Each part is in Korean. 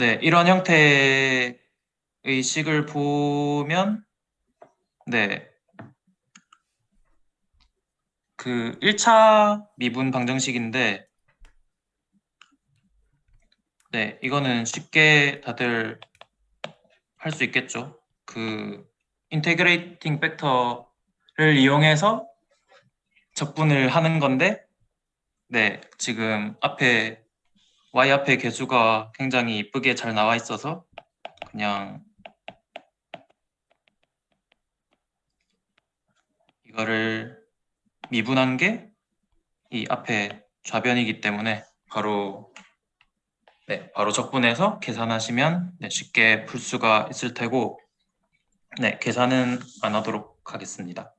네, 이런 형태의 식을 보면, 네, 그 1차 미분 방정식인데, 네, 이거는 쉽게 다들 할 수 있겠죠. 그 인테그레이팅 팩터를 이용해서 적분을 하는 건데, 네, 지금 앞에 y 앞에 개수가 굉장히 이쁘게 잘 나와 있어서 그냥 이거를 미분한 게 이 앞에 좌변이기 때문에 바로 바로 적분해서 계산하시면 쉽게 풀 수가 있을 테고, 계산은 안 하도록 하겠습니다.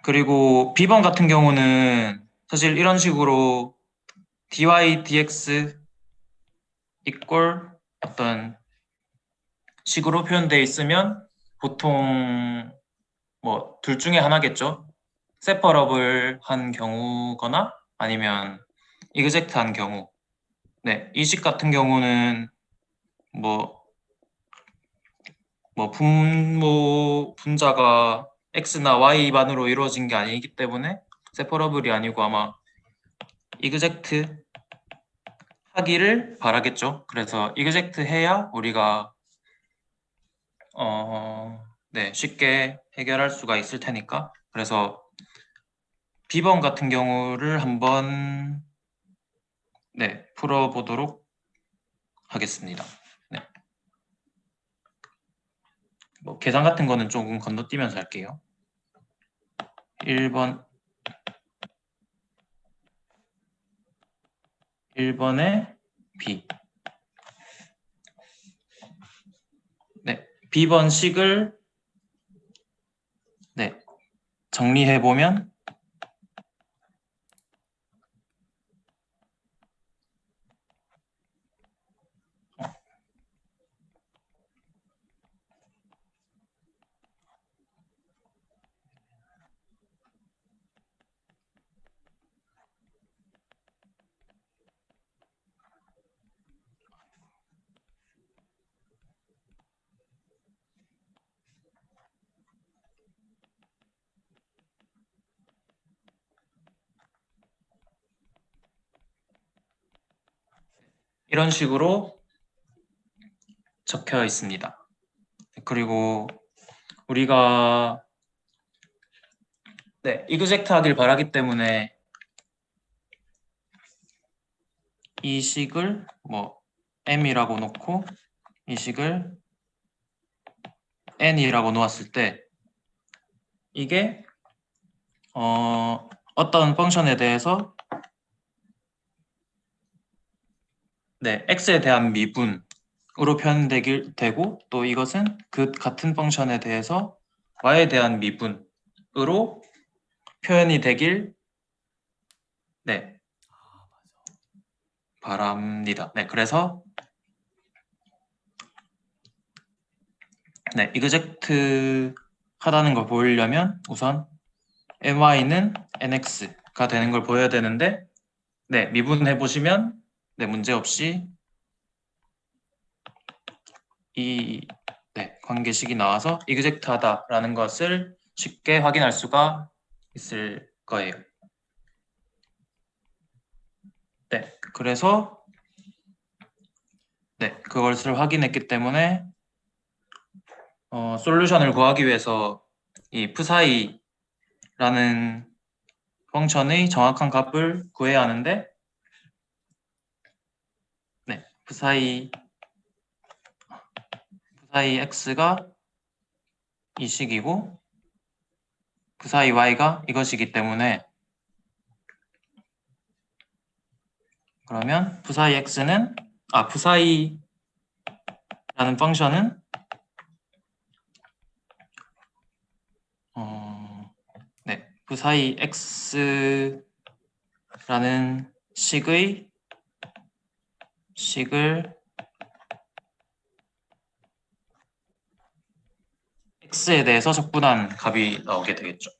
그리고 B번 같은 경우는 사실 이런 식으로 dy dx equal 어떤 식으로 표현되어 있으면 보통 뭐 둘 중에 하나겠죠. 세퍼러블 한 경우거나 아니면 이그젝트 한 경우. 네, 이 식 같은 경우는 뭐 분모 분자가 x나 y만으로 이루어진 게 아니기 때문에 세퍼러블이 아니고 아마 이그젝트 하기를 바라겠죠. 그래서 이그젝트 해야 우리가 쉽게 해결할 수가 있을 테니까. 그래서 B번 같은 경우를 한번 풀어보도록 하겠습니다. 네. 뭐 계산 같은 거는 조금 건너뛰면서 할게요. 1번에 B. B번 식을 정리해 보면 이런 식으로 적혀 있습니다. 그리고 우리가 이그젝트 하길 바라기 때문에 이 식을 뭐 m이라고 놓고 이 식을 n이라고 놓았을 때 이게 어떤 펑션에 대해서 x에 대한 미분으로 표현되고 또 이것은 그 같은 펑션에 대해서 y에 대한 미분으로 표현이 되길 바랍니다. 그래서 이그젝트 하다는 걸 보이려면 우선 my는 nx가 되는 걸 보여야 되는데 미분해 보시면 문제없이 이 관계식이 나와서 이그젝트 하다라는 것을 쉽게 확인할 수가 있을 거예요. 그래서 그것을 확인했기 때문에 솔루션을 구하기 위해서 이 p사이라는 펑션의 정확한 값을 구해야 하는데 p사이 x가 이 식이고 p사이 y가 이것이기 때문에 그러면 p사이 x는 p사이라는 펑션은 p사이 x라는 식을 x에 대해서 적분한 값이 나오게 되겠죠.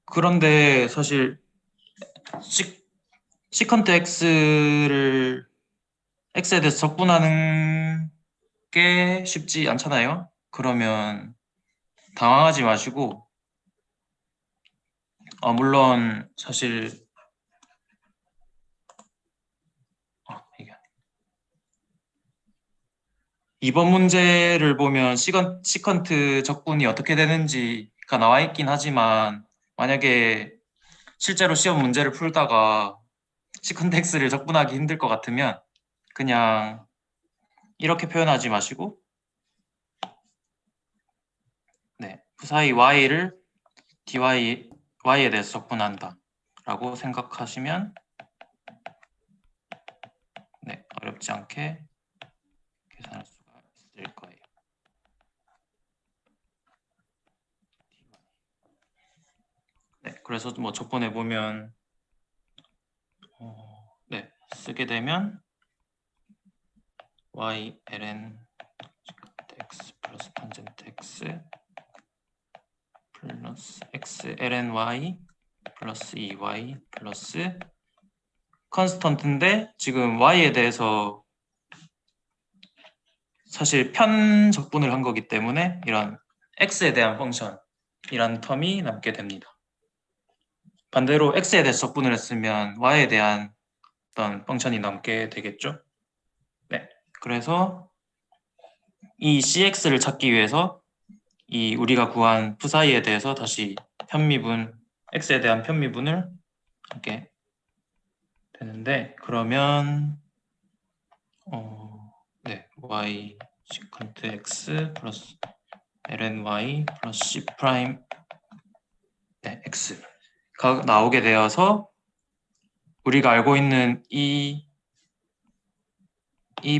그런데 사실 시컨트 x를 x에 대해서 적분하는 게 쉽지 않잖아요. 그러면 당황하지 마시고 물론 사실 이게 이번 문제를 보면 시컨트 적분이 어떻게 되는지가 나와 있긴 하지만 만약에 실제로 시험 문제를 풀다가 시컨트 x를 적분하기 힘들 것 같으면 그냥 이렇게 표현하지 마시고 푸사이 y를 y에 대해서 적분한다 라고 생각하시면 어렵지 않게 계산할 수가 있을 거예요. 그래서 뭐 조건에 보면 쓰게 되면 y ln x 플러스 탄젠트 x 플러스 x ln y 플러스 2y 플러스 컨스턴트인데 지금 y에 대해서 사실 편 적분을 한 거기 때문에 이런 x에 대한 펑션이란 텀이 남게 됩니다. 반대로 x에 대해서 적분을 했으면 y에 대한 어떤 펑션이 남게 되겠죠. 그래서 이 cx를 찾기 위해서 이 우리가 구한 푸사이에 대해서 다시 편미분 x에 대한 편미분을 하게 되는데 그러면 y 시컨트 x 플러스 ln y 플러스 c 프라임 x가 나오게 되어서 우리가 알고 있는 이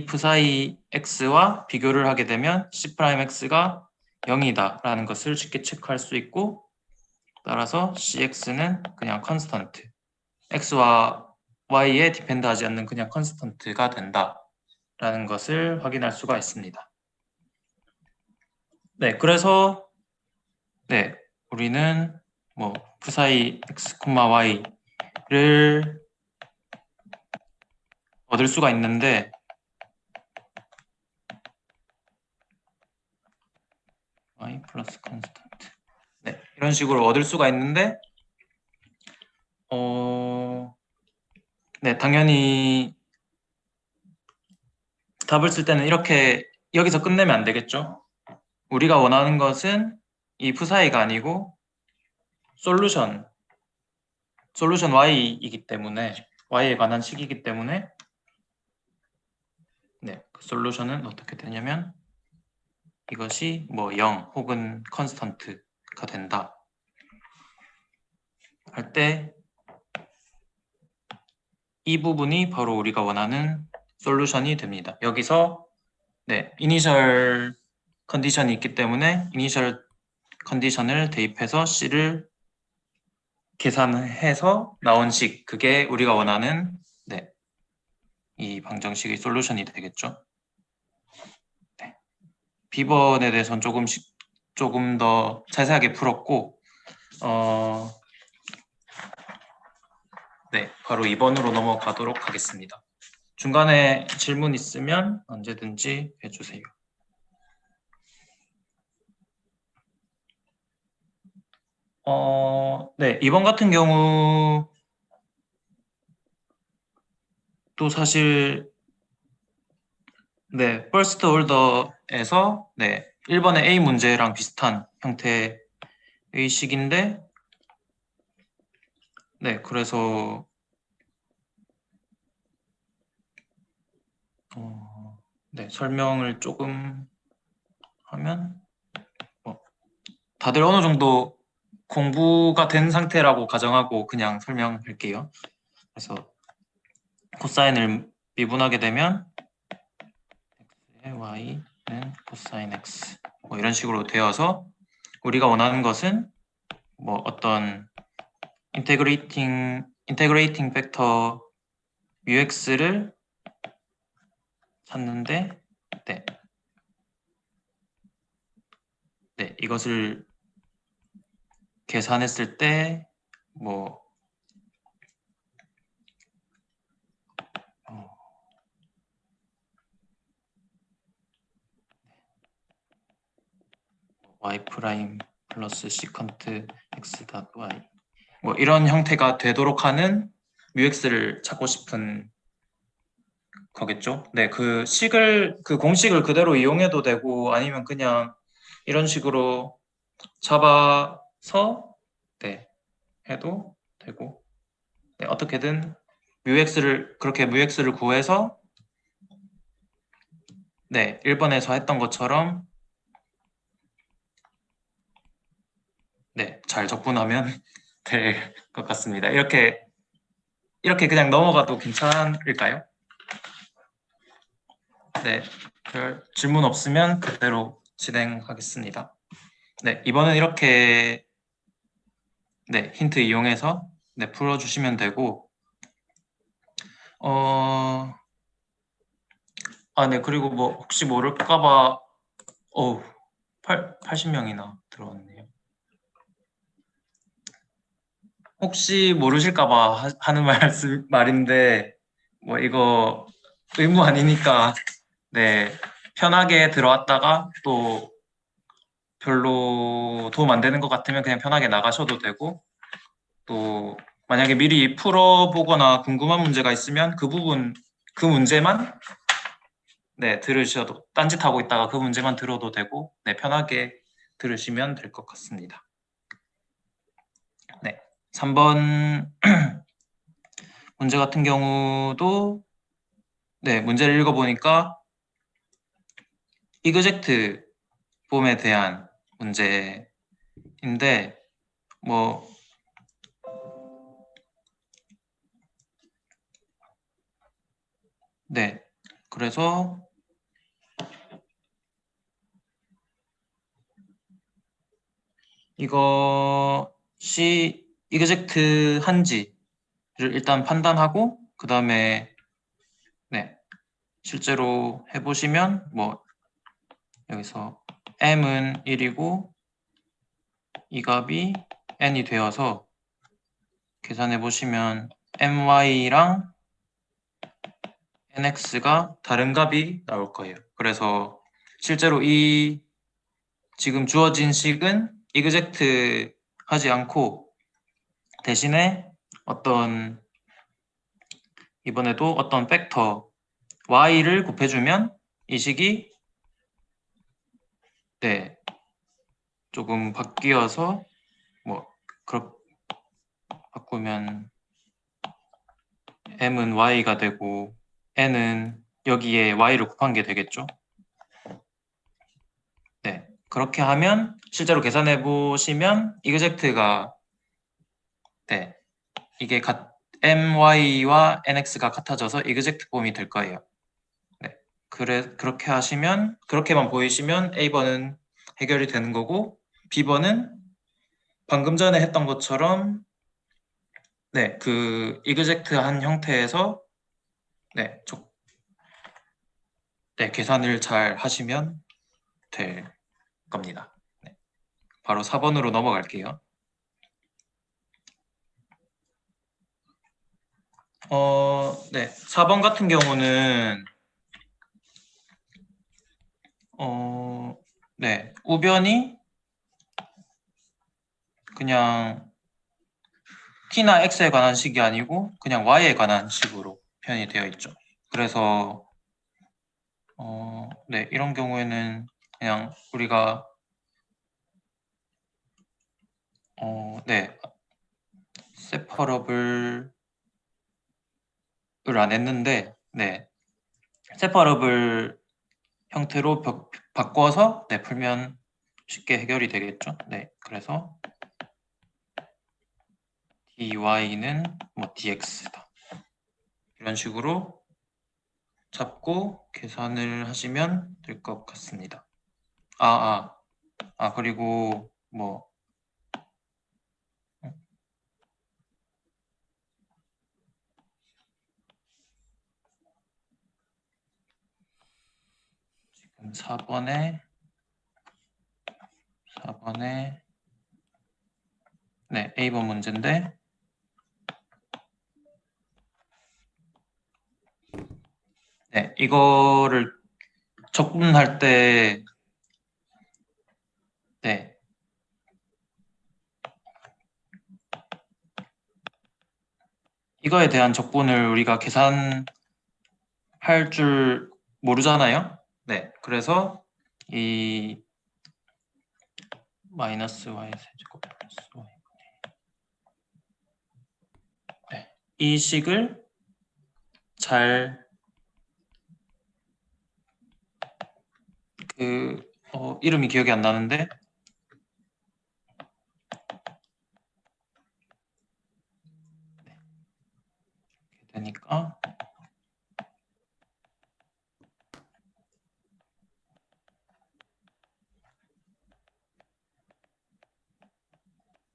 푸사이 x와 비교를 하게 되면 c 프라임 x가 0이다 라는 것을 쉽게 체크할 수 있고 따라서 cx는 그냥 컨스턴트 x와 y에 디펜드하지 않는 그냥 컨스턴트가 된다 라는 것을 확인할 수가 있습니다. 그래서 우리는 뭐 푸사이 x, y를 얻을 수가 있는데 y 플러스 컨스턴트 이런 식으로 얻을 수가 있는데 당연히 답을 쓸 때는 이렇게 여기서 끝내면 안 되겠죠. 우리가 원하는 것은 이 푸사이가 아니고 솔루션 y이기 때문에 y에 관한 식이기 때문에 그 솔루션은 어떻게 되냐면 이것이 뭐 0 혹은 컨스턴트가 된다 할 때 이 부분이 바로 우리가 원하는 솔루션이 됩니다. 여기서 이니셜 컨디션이 있기 때문에 이니셜 컨디션을 대입해서 C를 계산해서 나온 식 그게 우리가 원하는 이 방정식의 솔루션이 되겠죠. B번에 대해서는 조금 더 자세하게 풀었고 바로 2번으로 넘어가도록 하겠습니다. 중간에 질문 있으면 언제든지 해주세요. 이번 같은 경우 또 사실 first order에서 1번의 A 문제랑 비슷한 형태의 식인데 그래서 설명을 조금 하면 다들 어느 정도 공부가 된 상태라고 가정하고 그냥 설명할게요. 그래서 코사인을 미분하게 되면 x의 y는 코사인 x 뭐 이런 식으로 되어서 우리가 원하는 것은 뭐 어떤 인테그레이팅 팩터 ux를 찾는데 이것을 계산했을 때 뭐 y 프라임 플러스 시컨트 x 닷 y 뭐 이런 형태가 되도록 하는 뮤x를 찾고 싶은 거겠죠. 네, 그 공식을 그대로 이용해도 되고 아니면 그냥 이런 식으로 잡아서 네, 해도 되고 네, 어떻게든 그렇게 뮤x를 구해서 네, 1번에서 했던 것처럼 네, 잘 적분하면 될 것 같습니다. 이렇게 그냥 넘어가도 괜찮을까요? 네, 별 질문 없으면 그대로 진행하겠습니다. 네, 이번은 이렇게 네, 힌트 이용해서 네, 풀어주시면 되고 네, 그리고 뭐 혹시 모를까봐 80명이나 들어왔네요. 혹시 모르실까봐 하는 말인데 뭐 이거 의무 아니니까 네, 편하게 들어왔다가 또 별로 도움 안 되는 것 같으면 그냥 편하게 나가셔도 되고 또 만약에 미리 풀어보거나 궁금한 문제가 있으면 그 문제만 네, 들으셔도 딴짓하고 있다가 그 문제만 들어도 되고 네, 편하게 들으시면 될 것 같습니다. 네, 3번 문제 같은 경우도 네, 문제를 읽어보니까 이그젝트 폼에 대한 문제인데 뭐 네, 그래서 이것이 이그젝트 한지를 일단 판단하고 그 다음에 네, 실제로 해보시면 뭐 여기서 m은 1이고 이 값이 n이 되어서 계산해 보시면 my랑 nx가 다른 값이 나올 거예요. 그래서 실제로 이 지금 주어진 식은 이그젝트 하지 않고 대신에 이번에도 어떤 팩터 y를 곱해주면 이 식이 네, 조금 바뀌어서 뭐 그렇게 바꾸면 m은 y가 되고 n은 여기에 y를 곱한 게 되겠죠. 네, 그렇게 하면 실제로 계산해 보시면 이그젝트가 네, 이게 my와 nx가 같아져서 이그젝트 폼이 될 거예요. 네, 그렇게 하시면 그렇게만 보이시면 A번은 해결이 되는 거고 B번은 방금 전에 했던 것처럼 네, 그 이그젝트한 형태에서 네, 계산을 잘 하시면 될 겁니다. 네, 바로 4번으로 넘어갈게요. 네, 4번 같은 경우는 네, 우변이 그냥 t나 x에 관한 식이 아니고 그냥 y에 관한 식으로 표현이 되어 있죠. 그래서 네, 이런 경우에는 그냥 우리가 네, 세퍼러블을 안 했는데 네, 세퍼러블 형태로 바꿔서 네, 풀면 쉽게 해결이 되겠죠. 네, 그래서 dy는 뭐 dx다. 이런 식으로 잡고 계산을 하시면 될 것 같습니다. 그리고 뭐 지금 4번에 네, A번 문제인데 네, 이거를 적분할 때 네. 이거에 대한 적분을 우리가 계산할 줄 모르잖아요. 네. 그래서 이 마이너스 y 세제곱 플러스 y 네. 이 식을 잘 이름이 기억이 안 나는데 되니까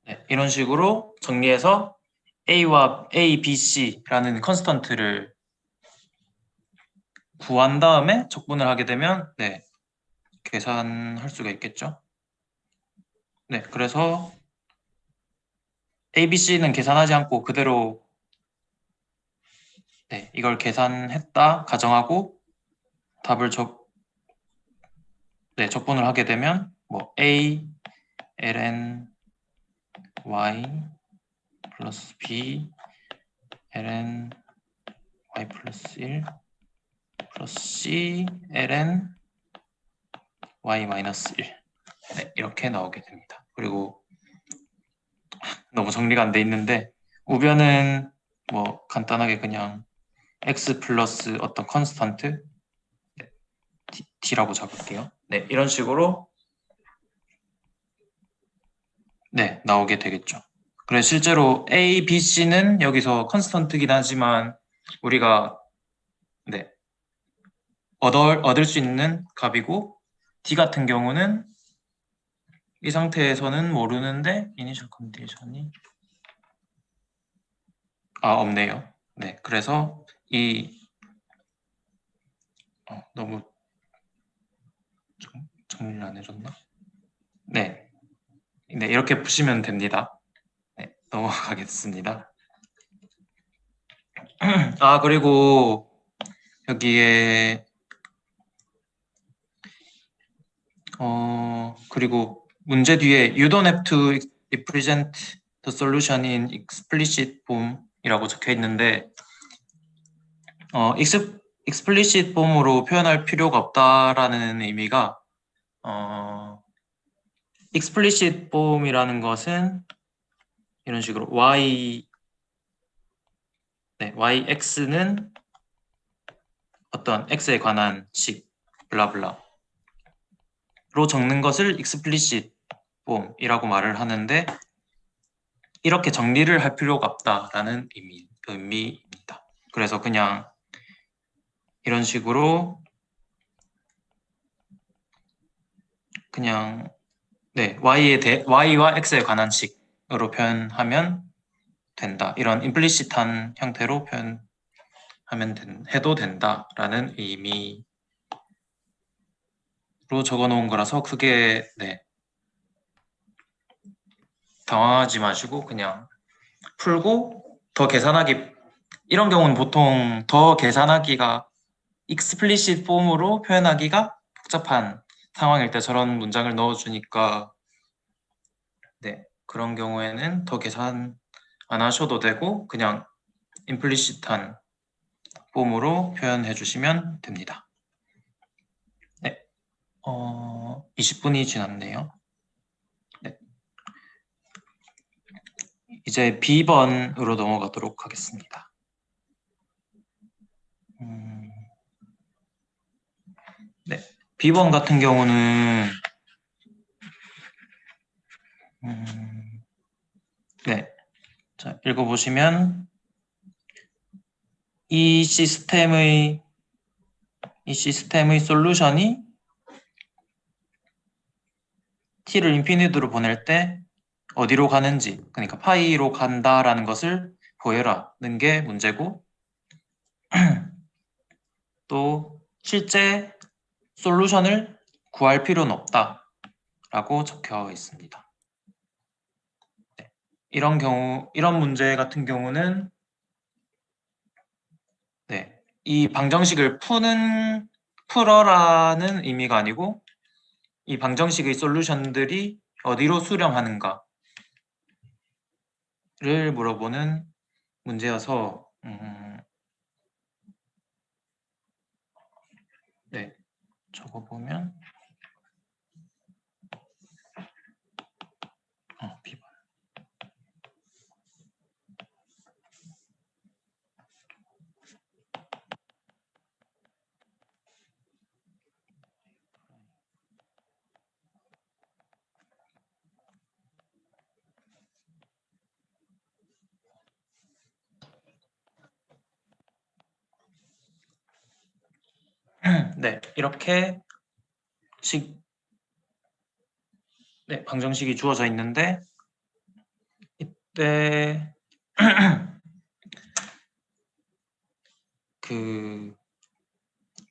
네, 이런 식으로 정리해서 A와 A, B, C라는 컨스턴트를 구한 다음에 적분을 하게 되면 네, 계산할 수가 있겠죠. 네, 그래서 A, B, C는 계산하지 않고 그대로 네, 이걸 계산했다 가정하고 답을 적분을 하게 되면 뭐 A, ln y 플러스 b ln y 플러스 1 플러스 c ln y 마이너스 1 네, 이렇게 나오게 됩니다. 그리고 너무 정리가 안 돼 있는데 우변은 뭐 간단하게 그냥 x 플러스 어떤 컨스턴트 네, t라고 적을게요. 네, 이런 식으로 네, 나오게 되겠죠. 그래서 실제로 A, B, C는 여기서 컨스턴트긴 하지만 우리가 네, 얻을 수 있는 값이고 D 같은 경우는 이 상태에서는 모르는데 이니셜 컨디션이 없네요. 네, 그래서 너무 정리를 안 해줬나? 네, 네 이렇게 보시면 됩니다. 네, 넘어가겠습니다. 그리고 여기에 그리고 문제 뒤에 you don't have to represent the solution in explicit form이라고 적혀 있는데 explicit form으로 표현할 필요가 없다라는 의미가 explicit form이라는 것은 이런 식으로 yx는 어떤 x에 관한 식 블라블라로 적는 것을 explicit form이라고 말을 하는데 이렇게 정리를 할 필요가 없다라는 의미입니다. 그래서 그냥 이런 식으로 그냥 y와 x에 관한 식으로 표현하면 된다. 이런 임플리시트한 형태로 해도 된다라는 의미로 적어 놓은 거라서 그게 당황하지 마시고 그냥 풀고 더 계산하기 이런 경우는 보통 더 계산하기가 explicit 폼으로 표현하기가 복잡한 상황일 때 저런 문장을 넣어주니까 그런 경우에는 더 계산 안 하셔도 되고 그냥 임플리시트한 폼으로 표현해 주시면 됩니다. 네, 20분이 지났네요. 네. 이제 B번으로 넘어가도록 하겠습니다. 네, B번 같은 경우는 네, 자, 읽어보시면 이 시스템의 솔루션이 t를 인피니트로 보낼 때 어디로 가는지, 그러니까 파이로 간다라는 것을 보여라는 게 문제고 또 실제 솔루션을 구할 필요는 없다라고 적혀 있습니다. 네. 이런 문제 같은 경우는 이 방정식을 풀어라는 의미가 아니고 이 방정식의 솔루션들이 어디로 수렴하는가를 물어보는 문제여서 네, 적어보면 B번. 네, 이렇게 네, 방정식이 주어져 있는데 이때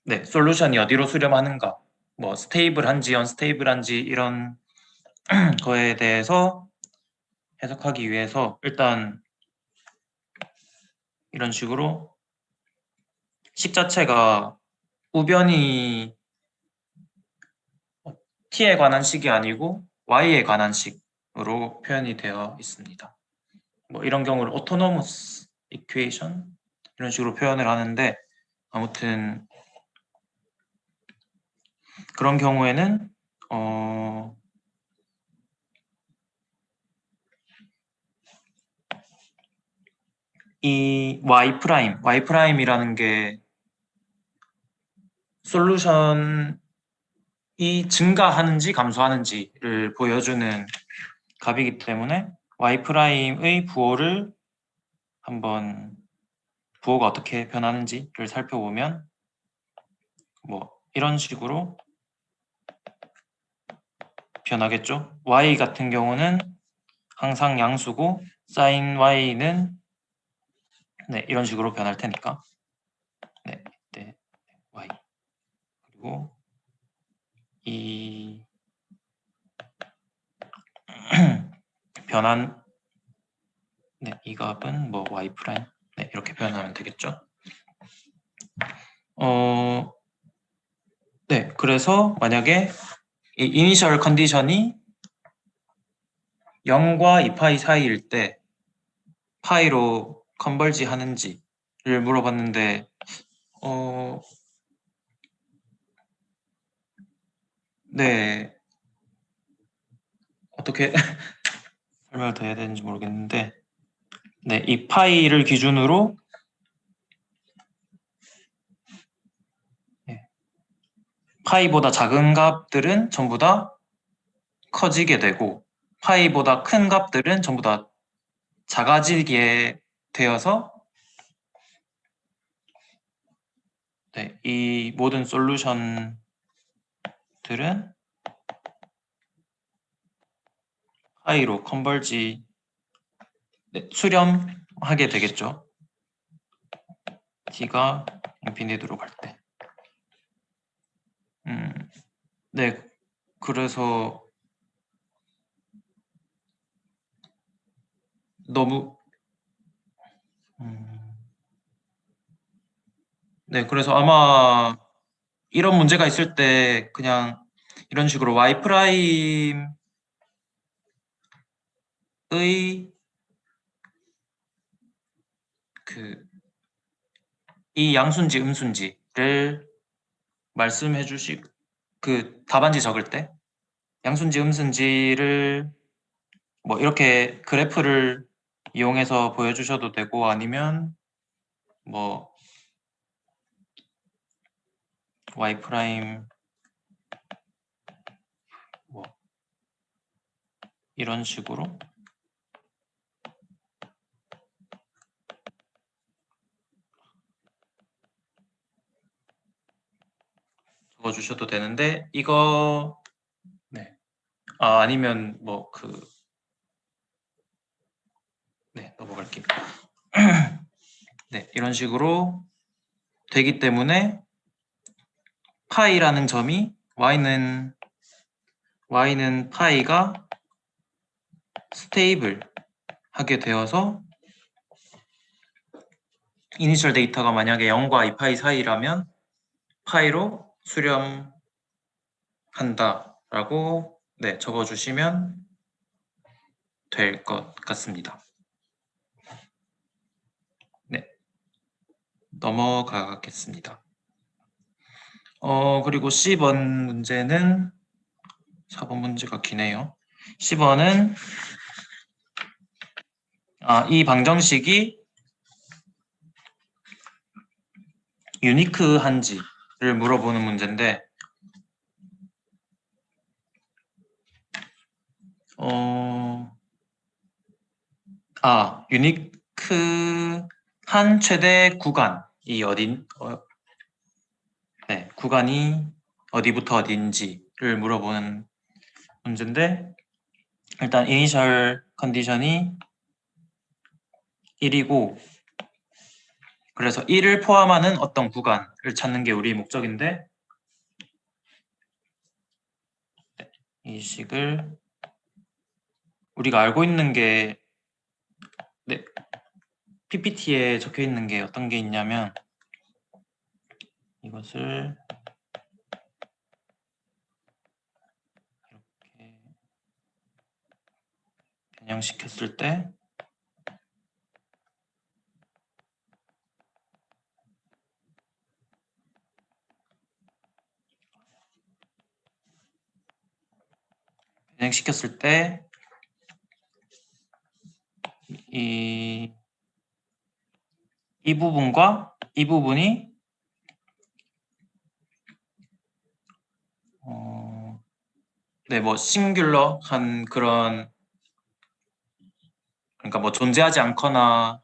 네, 솔루션이 어디로 수렴하는가, 뭐 스테이블한지 언스테이블한지 이런 거에 대해서 해석하기 위해서 일단 이런 식으로 식 자체가 우변이 t에 관한 식이 아니고 y에 관한 식으로 표현이 되어 있습니다. 뭐 이런 경우를 autonomous equation 이런 식으로 표현을 하는데, 아무튼 그런 경우에는 이 y'이라는 게 솔루션이 증가하는지 감소하는지를 보여주는 값이기 때문에 y'의 부호를 한번 부호가 어떻게 변하는지를 살펴보면 뭐 이런 식으로 변하겠죠. y 같은 경우는 항상 양수고 sin y는 네, 이런 식으로 변할 테니까 네, 네, y 그리고 이 변한 네, 이 값은 뭐 y 프라임 네, 이렇게 표현하면 되겠죠. 네, 그래서 만약에 이 이니셜 컨디션이 0과 2파이 사이일 때 파이로 컨버지 하는지를 물어봤는데 네, 어떻게 설명을 더 해야 되는지 모르겠는데 네, 이 파이를 기준으로 파이보다 작은 값들은 전부 다 커지게 되고 파이보다 큰 값들은 전부 다 작아지게 되어서 네, 이 모든 솔루션들은 파이로 컨버지 네, 수렴하게 되겠죠. t가 인피니트로 갈 때. 네, 그래서 너무 네, 그래서 아마 이런 문제가 있을 때 그냥 이런 식으로 y 프라임의 이 양수인지 음수인지를 말씀해 주시고 답안지 적을 때 양수인지 음수인지를 뭐 이렇게 그래프를 이용해서 보여주셔도 되고 아니면 뭐 y 프라임 뭐 이런 식으로 적어주셔도 되는데 이거 네. 아니면 뭐 네, 넘어갈게요. 네, 이런 식으로 되기 때문에 파이라는 점이 y는 파이가 스테이블 하게 되어서 이니셜 데이터가 만약에 0과 2파이 사이라면 파이로 수렴한다라고 네, 적어주시면 될 것 같습니다. 네, 넘어가겠습니다. 그리고 10번 문제는 4번 문제가 기네요. 10번은 이 방정식이 유니크한지를 물어보는 문제인데 유니크한 최대 구간이 네, 구간이 어디부터 어디인지를 물어보는 문제인데 일단 이니셜 컨디션이 1이고 그래서 1을 포함하는 어떤 구간을 찾는 게 우리 목적인데 이 식을 우리가 알고 있는 게 네, PPT에 적혀 있는 게 어떤 게 있냐면 이것을 이렇게 변형시켰을 때 이 부분과 이 부분이 네, 뭐 싱귤러한 그런 그러니까 뭐 존재하지 않거나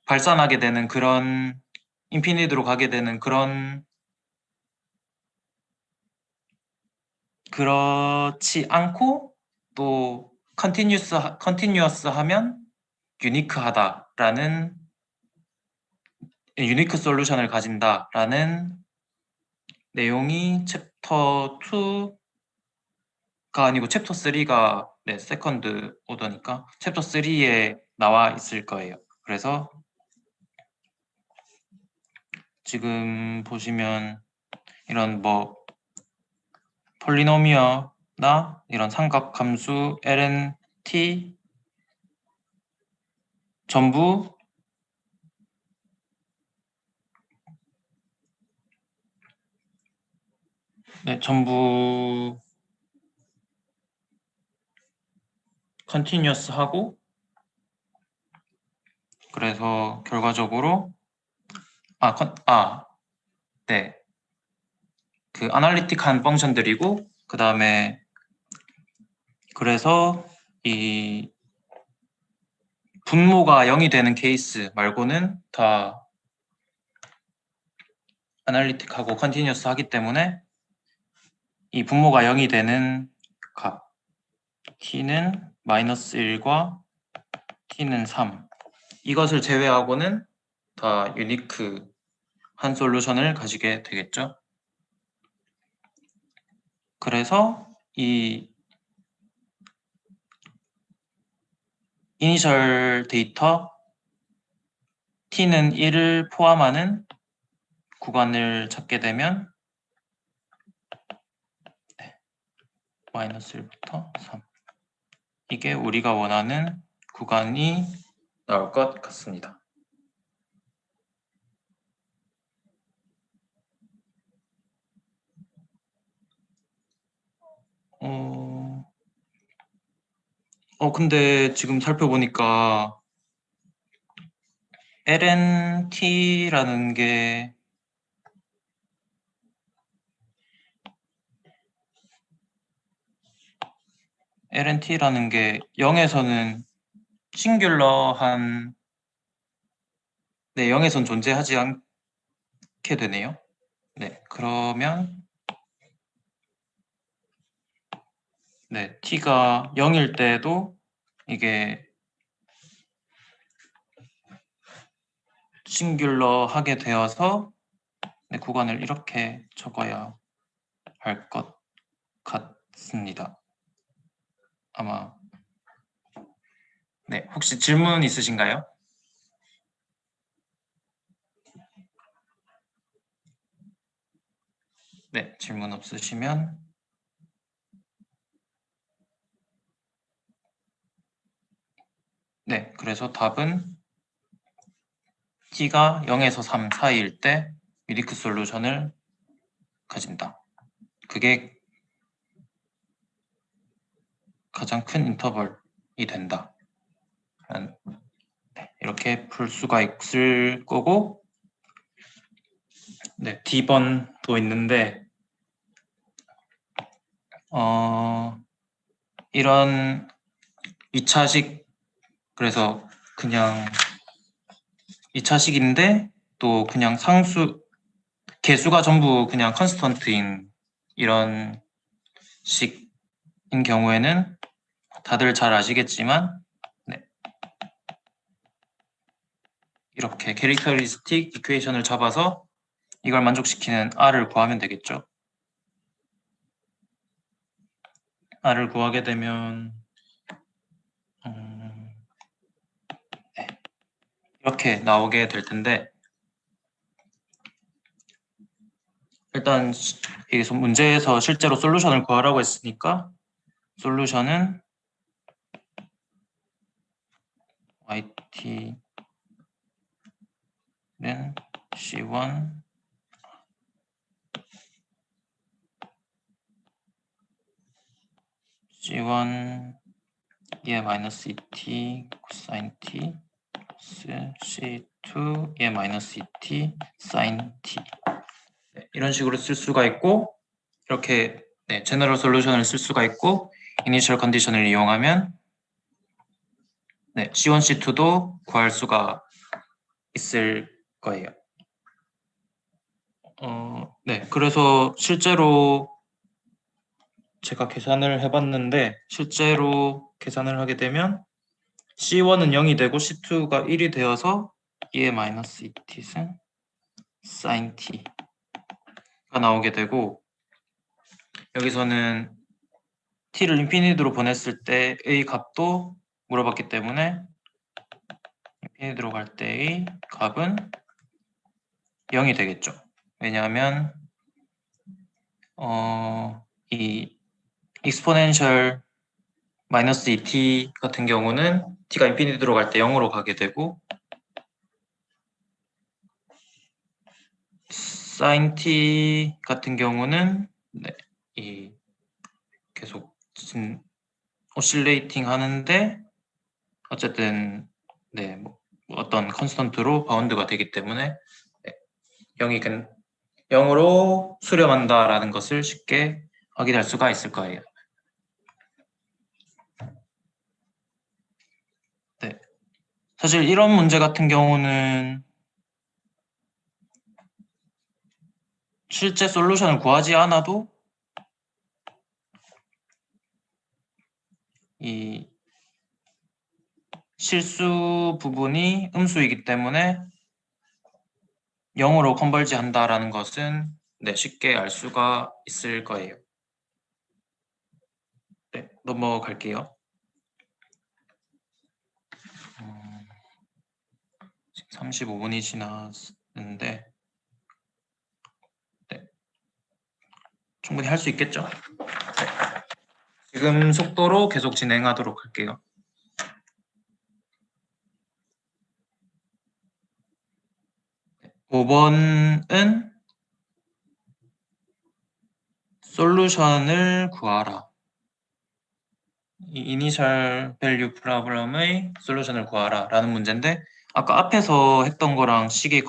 발산하게 되는 그런 인피니트로 가게 되는 그렇지 않고 또 컨티뉴어스 하면 유니크하다라는 유니크 솔루션을 가진다라는 내용이 챕터 2가 아니고 챕터 3가 네, 세컨드 오더니까 챕터 3에 나와 있을 거예요. 그래서 지금 보시면 이런 뭐 폴리노미어나 이런 삼각함수 ln,t 전부 전부 컨티뉴어스하고 그래서 결과적으로 네. 그 아날리틱한 펑션들이고 그 다음에 그래서 이 분모가 0이 되는 케이스 말고는 다 아날리틱하고 컨티뉴어스 하기 때문에 이 분모가 0이 되는 값 t는 마이너스 1과 t는 3 이것을 제외하고는 다 유니크한 솔루션을 가지게 되겠죠. 그래서 이 이니셜 데이터 t는 1을 포함하는 구간을 찾게 되면 마이너스 1부터 3 이게 우리가 원하는 구간이 나올 것 같습니다. 근데 지금 살펴보니까 lnt라는 게 lnt라는 게 0에서는 싱귤러한 네, 0에선 존재하지 않게 되네요. 네, 그러면 네, t가 0일 때도 이게 싱귤러하게 되어서 네, 구간을 이렇게 적어야 할 것 같습니다. 아마 네, 혹시 질문 있으신가요? 네, 질문 없으시면 네, 그래서 답은 t가 0에서 3 사이일 때 유니크 솔루션을 가진다. 그게 가장 큰 인터벌이 된다. 네, 이렇게 풀 수가 있을 거고, 네, D번도 있는데, 이런 2차식, 그래서 그냥 2차식인데 또 그냥 상수, 개수가 전부 그냥 컨스턴트인 이런 식인 경우에는 다들 잘 아시겠지만, 네, 이렇게 캐릭터리스틱 이퀘이션을 잡아서 이걸 만족시키는 R을 구하면 되겠죠. R을 구하게 되면 네, 이렇게 나오게 될 텐데, 일단 여기서 문제에서 실제로 솔루션을 구하라고 했으니까 솔루션은 yt는 c1 2의 마이너스 2t 코사인 t 플러스 c2 2의 마이너스 2t 사인 t. 네, 이런 식으로 쓸 수가 있고, 이렇게 네, 제너럴 솔루션을 쓸 수가 있고, 이니셜 컨디션을 이용하면 네, C1, C2도 구할 수가 있을 거예요. 네, 그래서 실제로 제가 계산을 해봤는데, 실제로 계산을 하게 되면 C1은 0이 되고 C2가 1이 되어서 2의 마이너스 2t승 sin t가 나오게 되고, 여기서는 t를 인피니트로 보냈을 때의 값도 물어봤기 때문에 인피니트로 갈 때의 값은 0이 되겠죠. 왜냐하면 이 익스포넨셜 마이너스 2t 같은 경우는 t가 인피니트로 갈 때 0으로 가게 되고, sin t 같은 경우는 네, 이 계속 오실레이팅 하는데 어쨌든 네, 뭐 어떤 컨스턴트로 바운드가 되기 때문에 네, 0으로 수렴한다라는 것을 쉽게 확인할 수가 있을 거예요. 네, 사실 이런 문제 같은 경우는 실제 솔루션을 구하지 않아도 이 실수 부분이 음수이기 때문에 0으로 컨벌지 한다라는 것은 네, 쉽게 알 수가 있을 거예요. 네, 넘어갈게요. 지금 35분이 지났는데 네, 충분히 할 수 있겠죠? 네. 지금 속도로 계속 진행하도록 할게요. 5번은 솔루션을 구하라. 이 이니셜 밸류 프로블럼의 솔루션을 구하라 라는 문제인데, 아까 앞에서 했던 거랑 식이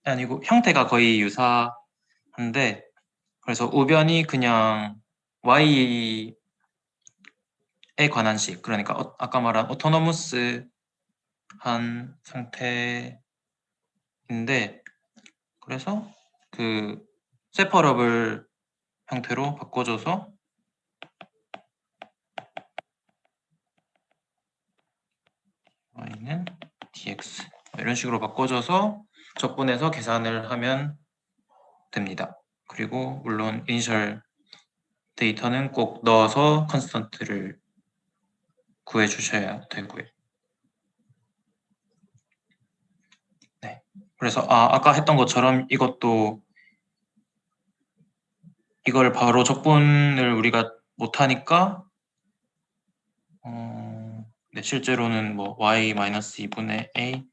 아니고 형태가 거의 유사한데, 그래서 우변이 그냥 y에 관한 식, 그러니까 아까 말한 오토노머스한 상태인데, 그래서 그 세퍼러블 형태로 바꿔줘서 y는 dx 이런 식으로 바꿔줘서 적분해서 계산을 하면 됩니다. 그리고 물론 이니셜 데이터는 꼭 넣어서 컨스턴트를 구해 주셔야 되고요. 네. 그래서 아까 했던 것처럼 이걸 바로 적분을 우리가 못하니까 네, 실제로는 뭐 y-2분의 a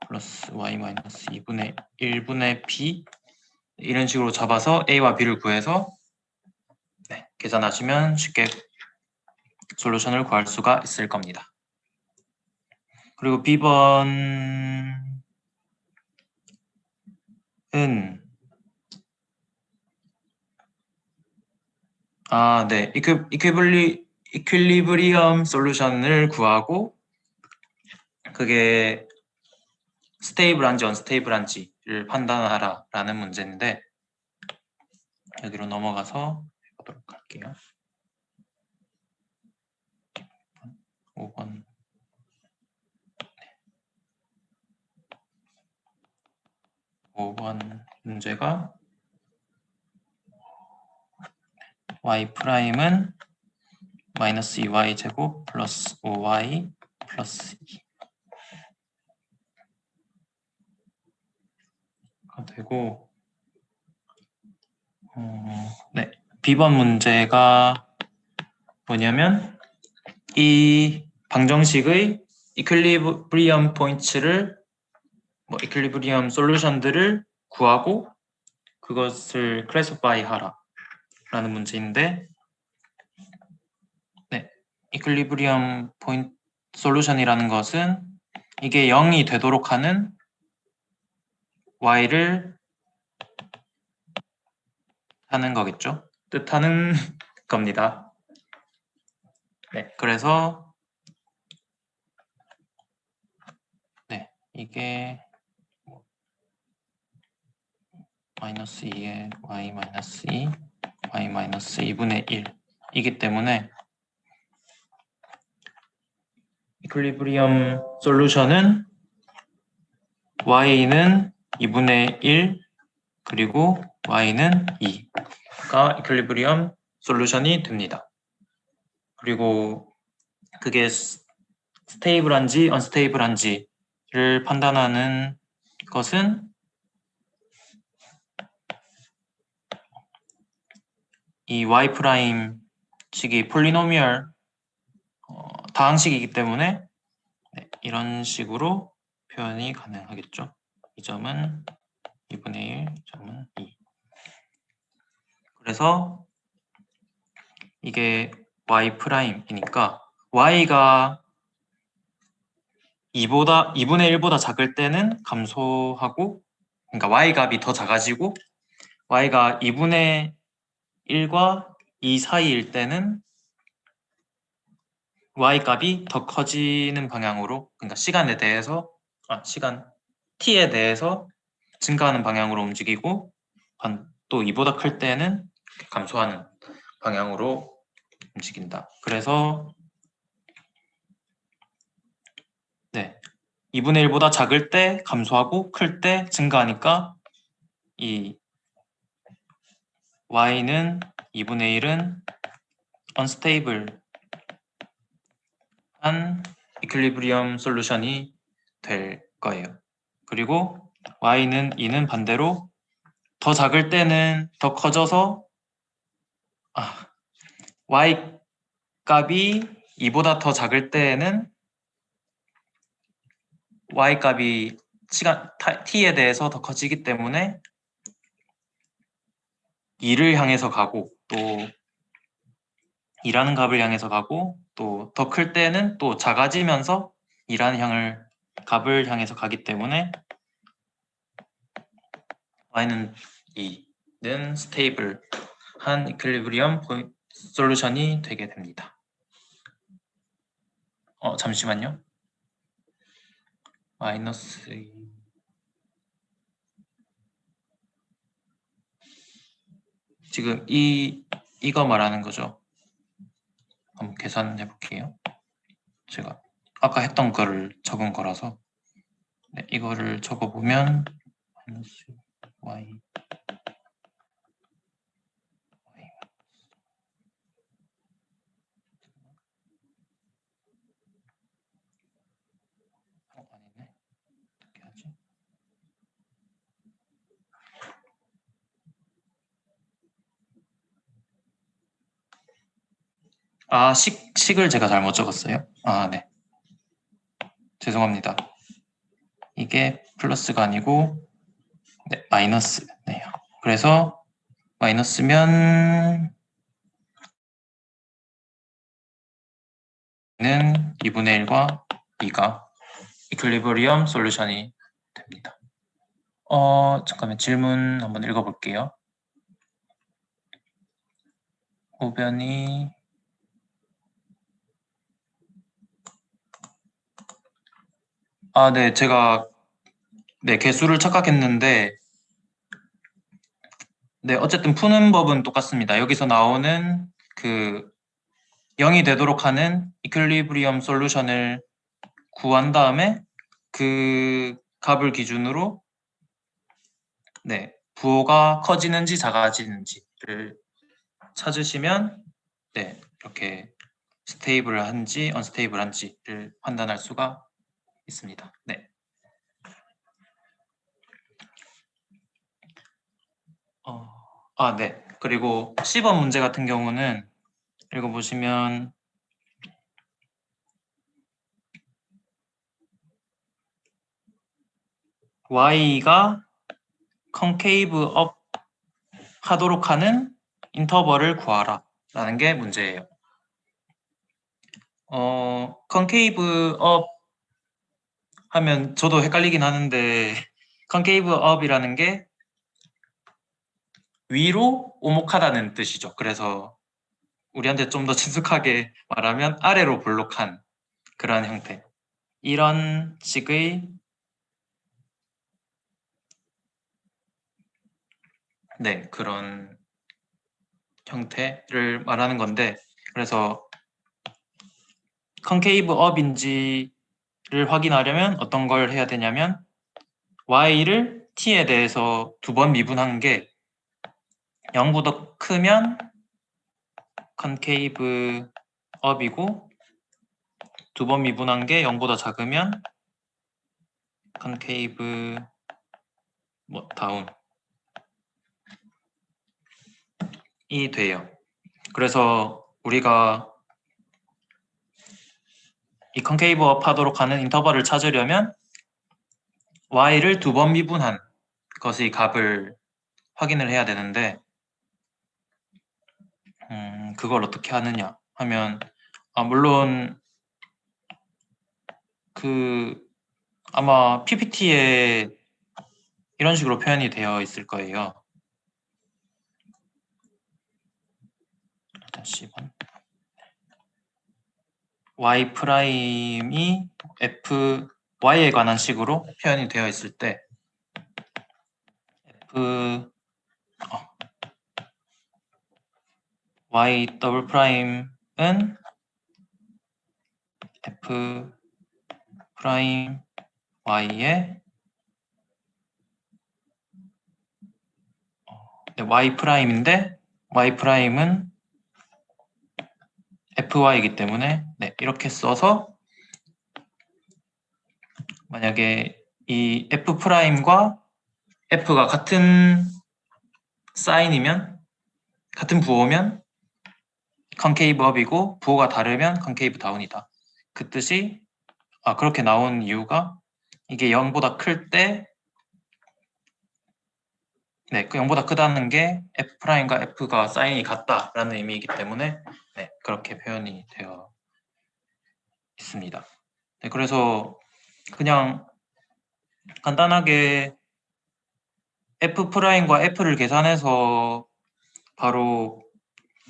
플러스 y-2분의 1분의 b 이런 식으로 잡아서 a와 b를 구해서 네, 계산하시면 쉽게 솔루션을 구할 수가 있을 겁니다. 그리고 B번은 네, 이퀄리브리엄 솔루션을 구하고 그게 스테이블한지 언스테이블한지를 판단하라 라는 문제인데 여기로 넘어가서 해보도록 할게요. 5번 5번 문제가 y''은 마이너스 2y 제곱 플러스 5y 플러스 2가 되고 네, B번 문제가 뭐냐면 이 방정식의 이퀄리브리엄 포인트를 이퀄리브리엄 솔루션들을 구하고 그것을 클래시파이 하라 라는 문제인데 네, 이퀄리브리엄 포인트 솔루션이라는 것은 이게 0이 되도록 하는 y를 하는 거겠죠? 뜻하는 겁니다. 네, 그래서 네, 이게 마이너스 2에 y 마이너스 2, y 마이너스 2분의 1이기 때문에 이퀄리브리엄 솔루션은 y는 2분의 1 그리고 y는 2가 이퀄리브리엄 솔루션이 됩니다. 그리고 그게 스테이블한지 언스테이블한지를 판단하는 것은 이 y' 식이 폴리노미얼 다항식이기 때문에 네, 이런 식으로 표현이 가능하겠죠. 이 점은 2분의 1, 이 점은 2. 그래서 이게 y'이니까 y가 2분의 1보다 작을 때는 감소하고 그러니까 y 값이 더 작아지고 y가 2분의 1과 2 사이일 때는 y 값이 더 커지는 방향으로 그러니까 시간 t에 대해서 증가하는 방향으로 움직이고 또 2보다 클 때는 감소하는 방향으로 움직인다. 그래서 네, 2분의 1보다 작을 때 감소하고 클 때 증가하니까 이 y는 2분의 1은 unstable 한 이퀄리브리엄 솔루션이 될 거예요. 그리고 y는 2는 반대로 더 작을 때는 더 커져서 y 값이 2보다 더 작을 때에는 y 값이 시간 t에 대해서 더 커지기 때문에 2를 향해서 가고 또 2라는 값을 향해서 가고 또 더 클 때는 또 작아지면서 2라는 값을 향해서 가기 때문에 y는 2는 스테이블한 이퀄리브리엄 솔루션이 되게 됩니다. 잠시만요. 마이너스 2. 지금 이거 말하는 거죠. 한번 계산해 볼게요. 제가 아까 했던 거를 적은 거라서 네, 이거를 적어보면 마이너스 y 아니네. 어떻게 하지? 식을 제가 잘못 적었어요. 네. 죄송합니다. 이게 플러스가 아니고 네, 마이너스네요. 그래서 마이너스면 는 2분의 1과 2가 이퀄리브리엄 솔루션이 됩니다. 잠깐만 질문 한번 읽어볼게요. 오변이 네, 제가 개수를 착각했는데 네, 어쨌든 푸는 법은 똑같습니다. 여기서 나오는 그 0이 되도록 하는 이퀄리브리엄 솔루션을 구한 다음에 그 값을 기준으로 네, 부호가 커지는지 작아지는지를 찾으시면 네, 이렇게 스테이블한지 언스테이블한지를 판단할 수가 있습니다. 네. 네. 그리고 10번 문제 같은 경우는 읽어보시면 y가 컨케이브 업 하도록 하는 인터벌을 구하라 라는 게 문제예요. 컨케이브 업 하면 저도 헷갈리긴 하는데 컨케이브 업이라는 게 위로 오목하다는 뜻이죠. 그래서 우리한테 좀 더 친숙하게 말하면 아래로 볼록한 그런 형태. 이런 식의 네, 그런 형태를 말하는 건데 그래서 컨케이브 업인지를 확인하려면 어떤 걸 해야 되냐면 y를 t에 대해서 2번 미분한 게 0보다 크면 컨케이브 업이고 2번 미분한 게 0보다 작으면 컨케이브 다운이 돼요. 그래서 우리가 이 컨케이브 업 하도록 하는 인터벌을 찾으려면 y를 2번 미분한 것의 값을 확인을 해야 되는데 그걸 어떻게 하느냐 하면 물론 아마 PPT에 이런 식으로 표현이 되어 있을 거예요. 다시 y 프라임이 f y에 관한 식으로 표현이 되어 있을 때 y 더블 프라임은 f 프라임 y의 y 프라임인데 y 프라임은 fy이기 때문에 이렇게 써서 만약에 이 f 프라임과 f가 같은 사인이면 같은 부호면 컨케이브 업이고 부호가 다르면 컨케이브 다운이다. 그 뜻이 그렇게 나온 이유가 이게 0보다 클 때 그 0보다 크다는 게 f 프라임과 f가 사인이 같다라는 의미이기 때문에 그렇게 표현이 되어 있습니다. 그래서 그냥 간단하게 f 프라임과 f를 계산해서 바로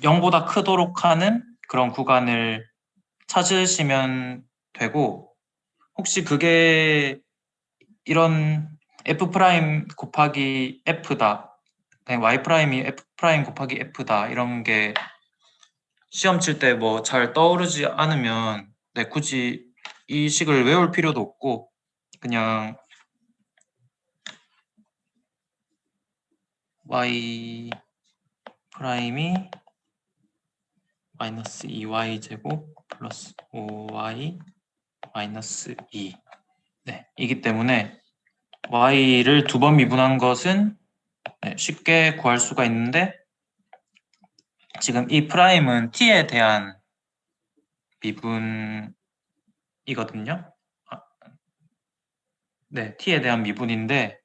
0보다 크도록 하는 그런 구간을 찾으시면 되고 혹시 그게 이런 f 프라임 곱하기 f다 y 프라임이 f 프라임 곱하기 f다 이런 게 시험 칠 때 뭐 잘 떠오르지 않으면 굳이 이 식을 외울 필요도 없고 그냥 y 프라임이 마이너스 2y 제곱 플러스 5y 마이너스 2 이기 때문에 y를 2번 미분한 것은 쉽게 구할 수가 있는데 지금 이 프라임은 t에 대한 미분이거든요. 네, t에 대한 미분인데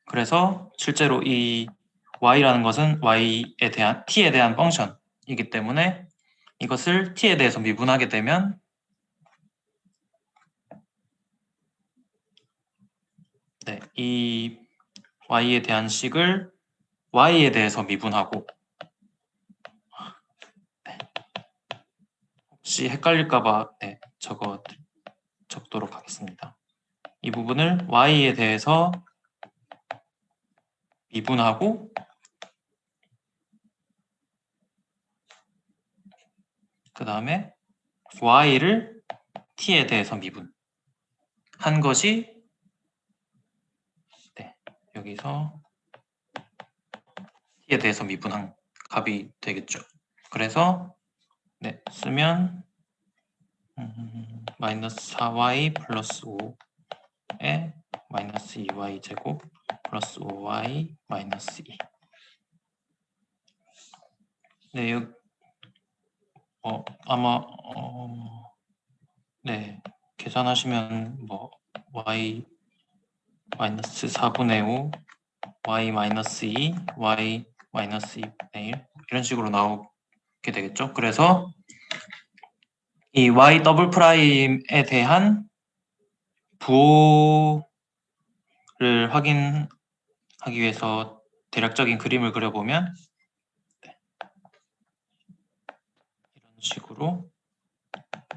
그래서 실제로 이 y라는 것은 t에 대한 펑션이기 때문에 이것을 t에 대해서 미분하게 되면 네, 이 y에 대한 식을 y에 대해서 미분하고 네, 혹시 헷갈릴까봐 네, 적도록 하겠습니다. 이 부분을 y에 대해서 미분하고 그 다음에 y를 t에 대해서 미분한 것이 네, 여기서 t에 대해서 미분한 값이 되겠죠. 그래서 네, 쓰면 마이너스 4y 플러스 5에 마이너스 2y 제곱 플러스 5y 마이너스 2. 네, 아마 네, 계산하시면 뭐 y 마이너스 4분의 5, y 마이너스 2, y 마이너스 2분의 1 이런 식으로 나오게 되겠죠. 그래서 이 y 더블 프라임에 대한 부호를 확인하기 위해서 대략적인 그림을 그려보면 이런 식으로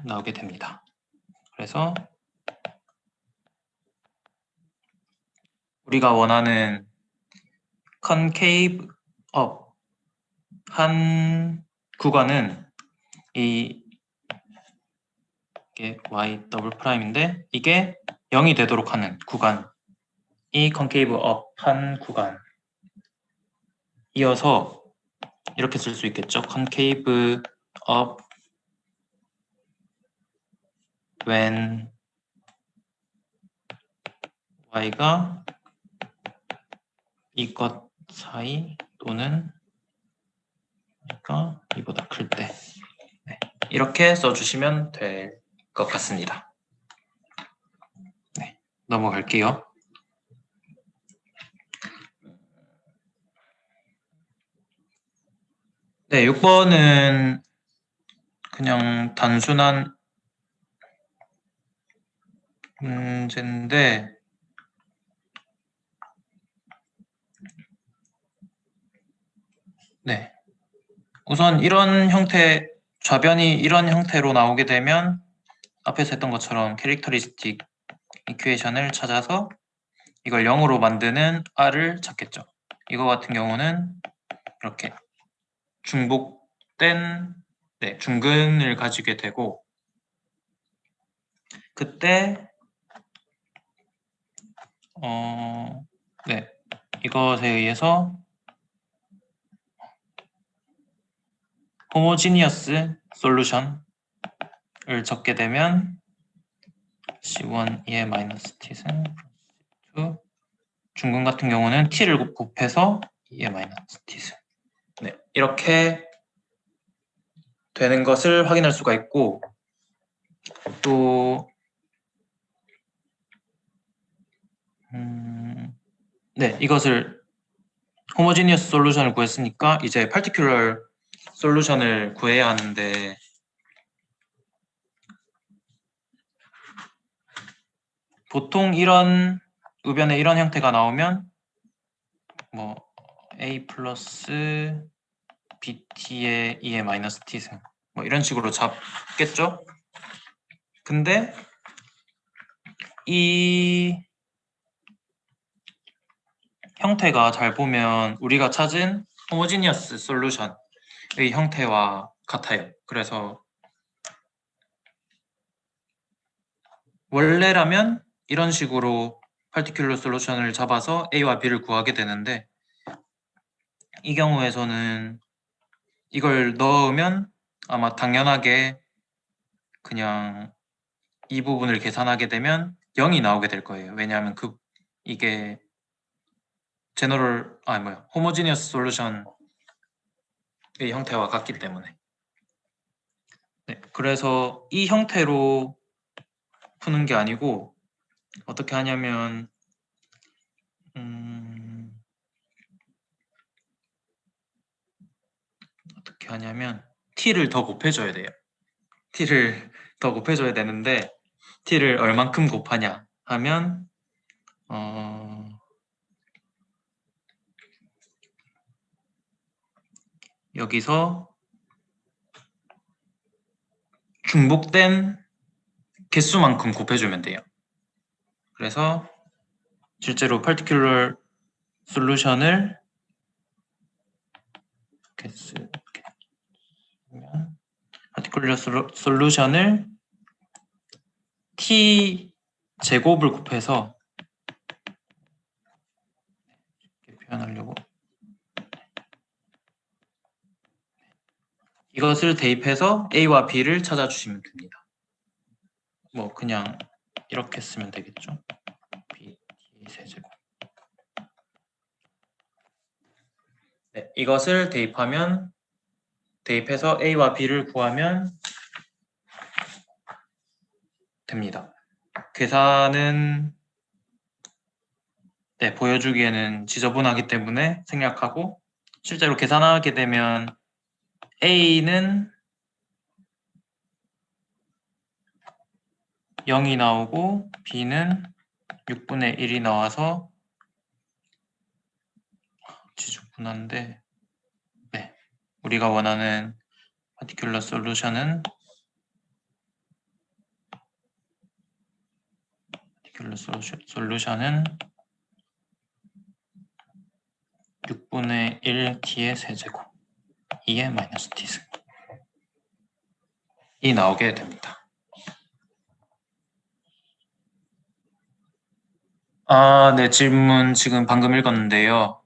나오게 됩니다. 그래서 우리가 원하는 컨케이브 업 한 구간은 이게 y 더블 프라임인데 이게 0이 되도록 하는 구간 이 컨케이브 업 한 구간 이어서 이렇게 쓸 수 있겠죠. 컨케이브 업 when y가 이것 사이 또는 y가 이보다 클 때 네, 이렇게 써주시면 될 것 같습니다. 네, 넘어갈게요. 네, 6번은 그냥 단순한 문제인데 네, 우선 이런 형태 좌변이 이런 형태로 나오게 되면 앞에서 했던 것처럼 캐릭터리스틱 이퀘이션을 찾아서 이걸 0으로 만드는 R을 찾겠죠. 이거 같은 경우는 이렇게 중복된 네, 중근을 가지게 되고 그때 네, 이것에 의해서 호모지니어스 솔루션을 적게 되면 C1 2의 마이너스 t승 플러스 2 중근 같은 경우는 t를 곱해서 2의 마이너스 t승 네, 이렇게 되는 것을 확인할 수가 있고 또 네, 이것을 호모지니어스 솔루션을 구했으니까 이제 파티큘러 솔루션을 구해야 하는데 보통 이런 의변에 이런 형태가 나오면 뭐 a 플러스 bt의 2의 마이너스 t승 뭐 이런 식으로 잡겠죠? 근데 이 형태가 잘 보면 우리가 찾은 호모지니어스 솔루션의 형태와 같아요. 그래서 원래라면 이런 식으로 파티큘러 솔루션을 잡아서 A와 B를 구하게 되는데 이 경우에서는 이걸 넣으면 아마 당연하게 그냥 이 부분을 계산하게 되면 0이 나오게 될 거예요. 왜냐하면 이게 호모지니어스 솔루션의 형태와 같기 때문에 네, 그래서 이 형태로 푸는 게 아니고 어떻게 하냐면 어떻게 하냐면 t를 더 곱해줘야 돼요. t를 더 곱해줘야 되는데 t를 얼만큼 곱하냐 하면 여기서 중복된 개수만큼 곱해주면 돼요. 그래서 실제로 particular 솔루션을 particular 솔루션을 t 제곱을 곱해서 이렇게 표현하려고 이것을 대입해서 a와 b를 찾아주시면 됩니다. 뭐 그냥 이렇게 쓰면 되겠죠. b t 세제곱. 네, 이것을 대입해서 a와 b를 구하면 됩니다. 계산은 보여주기에는 지저분하기 때문에 생략하고 실제로 계산하게 되면 a는 0이 나오고 b는 6분의 1이 나와서 지저분한데 네, 우리가 원하는 particular 솔루션은 6분의 1 t의 세제곱 2의 마이너스 t승 이 나오게 됩니다. 네, 질문 지금 방금 읽었는데요.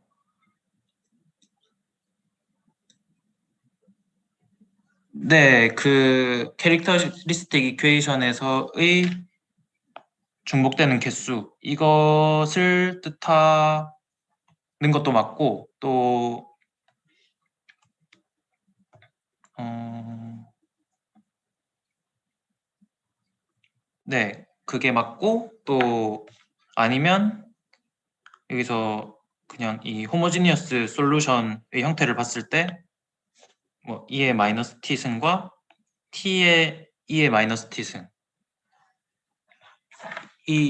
네, 그 캐릭터리스틱 이퀘이션에서의 중복되는 개수 이것을 뜻하는 것도 맞고 또 네, 그게 맞고 또 아니면 여기서 그냥 이 호모지니어스 솔루션의 형태를 봤을 때 뭐 2의 마이너스 t승과 t의 2의 마이너스 t승이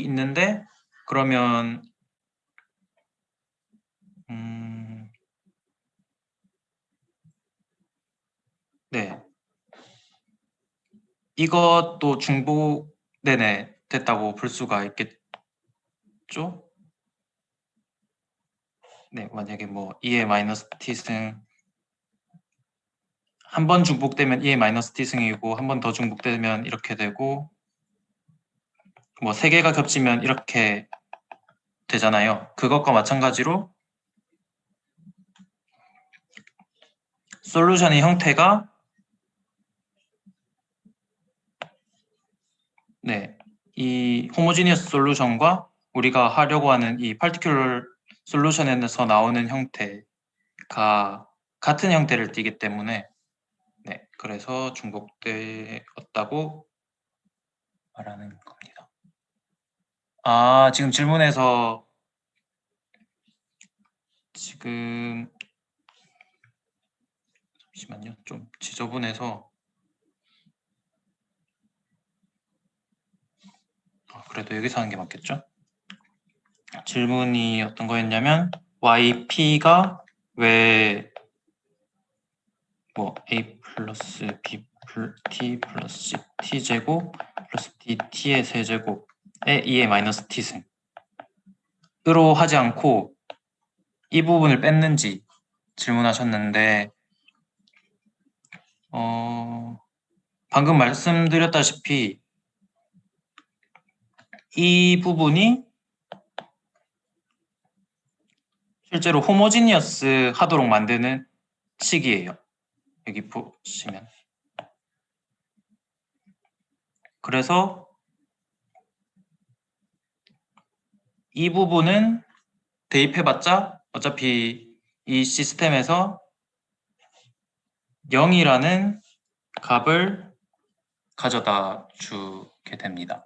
있는데 그러면 네, 이것도 중복 네네 됐다고 볼 수가 있겠죠? 네, 만약에 뭐 2의 마이너스 t승 한 번 중복되면 2의 마이너스 t승이고 한 번 더 중복되면 이렇게 되고 뭐 세 개가 겹치면 이렇게 되잖아요. 그것과 마찬가지로 솔루션의 형태가 네, 이 호모지니어스 솔루션과 우리가 하려고 하는 이 파티큘러 솔루션에서 나오는 형태가 같은 형태를 띠기 때문에 네, 그래서 중복되었다고 말하는 겁니다. 지금 질문에서 지금 잠시만요. 좀 지저분해서 그래도 여기서 하는 게 맞겠죠? 질문이 어떤 거였냐면 yp가 왜 뭐 a 플러스 b t 플러스 c t 제곱 플러스 d t의 세제곱에 2의 마이너스 t승으로 하지 않고 이 부분을 뺐는지 질문하셨는데 방금 말씀드렸다시피 이 부분이 실제로 호모지니어스 하도록 만드는 식이에요. 여기 보시면 그래서 이 부분은 대입해봤자 어차피 이 시스템에서 0이라는 값을 가져다 주게 됩니다.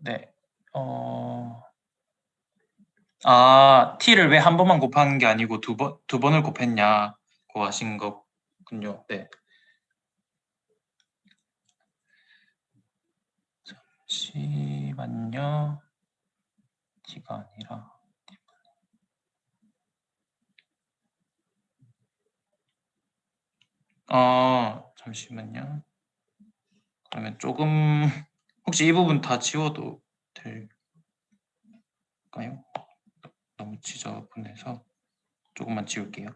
네. t를 왜 한 번만 곱하는 게 아니고 두 번을 곱했냐고 하신 거군요. 네. 잠시만요. t가 아니라 잠시만요. 그러면 조금 혹시 이 부분 다 지워도 될까요? 너무 지저분해서 조금만 지울게요.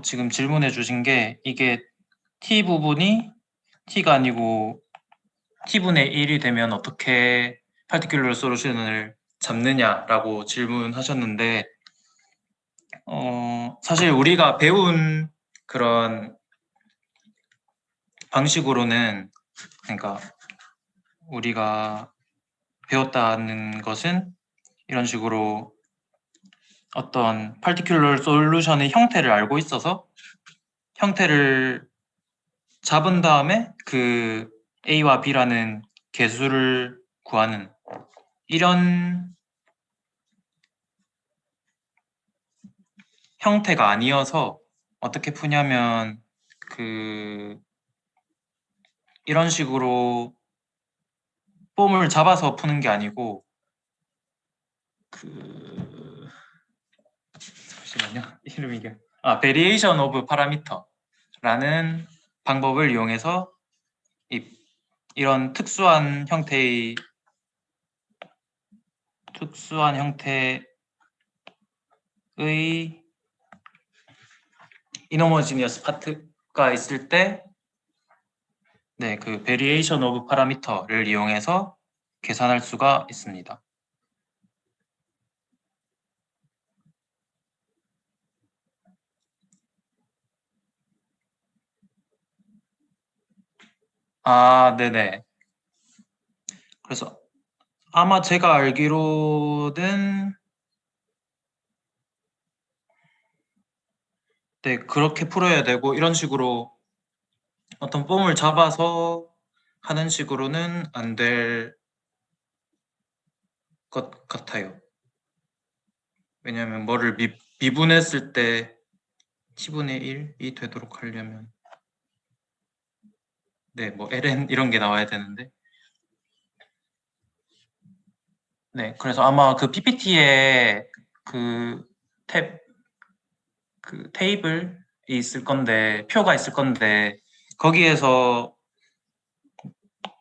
지금 질문해 주신 게 이게 t 부분이 t가 아니고 t분의 1이 되면 어떻게 파티큘러 솔루션을 잡느냐라고 질문하셨는데 사실 우리가 배운 그런 방식으로는 그러니까 우리가 배웠다는 것은 이런 식으로 어떤 파티큘러 솔루션의 형태를 알고 있어서 형태를 잡은 다음에 그 A와 B라는 개수를 구하는 이런 형태가 아니어서 어떻게 푸냐면 이런 식으로 폼을 잡아서 푸는 게 아니고 잠시만요. 이름이 Variation of Parameter라는 방법을 이용해서 이런 특수한 형태의 inhomogeneous 파트가 있을 때 네, 그 Variation of Parameter를 이용해서 계산할 수가 있습니다. 네네. 그래서 아마 제가 알기로는 네, 그렇게 풀어야 되고 이런 식으로 어떤 폼을 잡아서 하는 식으로는 안 될 것 같아요. 왜냐하면 뭐를 미분했을 때 t분의 1이 되도록 하려면 네, 뭐 ln 이런 게 나와야 되는데 네, 그래서 아마 그 PPT에 그 테이블이 있을 건데 표가 있을 건데 거기에서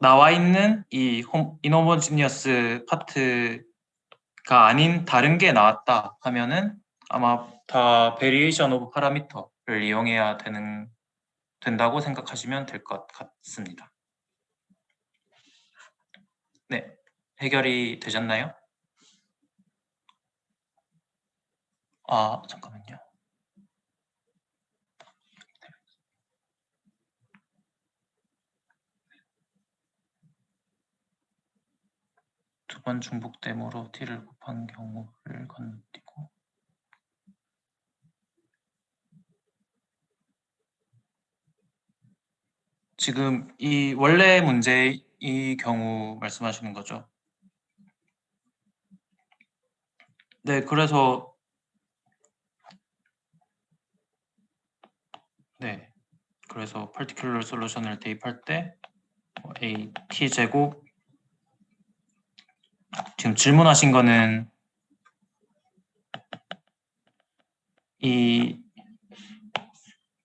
나와 있는 이 인호모지니어스 파트가 아닌 다른 게 나왔다 하면은 아마 다 베리에이션 오브 파라미터를 이용해야 된다고 생각하시면 될 것 같습니다. 네, 해결이 되셨나요? 잠깐만요. 두 번 중복됨으로 t를 곱한 경우를 건너뛰고 지금 이 원래 문제의 경우 말씀하시는 거죠? 네, 그래서 particular solution을 대입할 때 a t 제곱 지금 질문하신 거는 이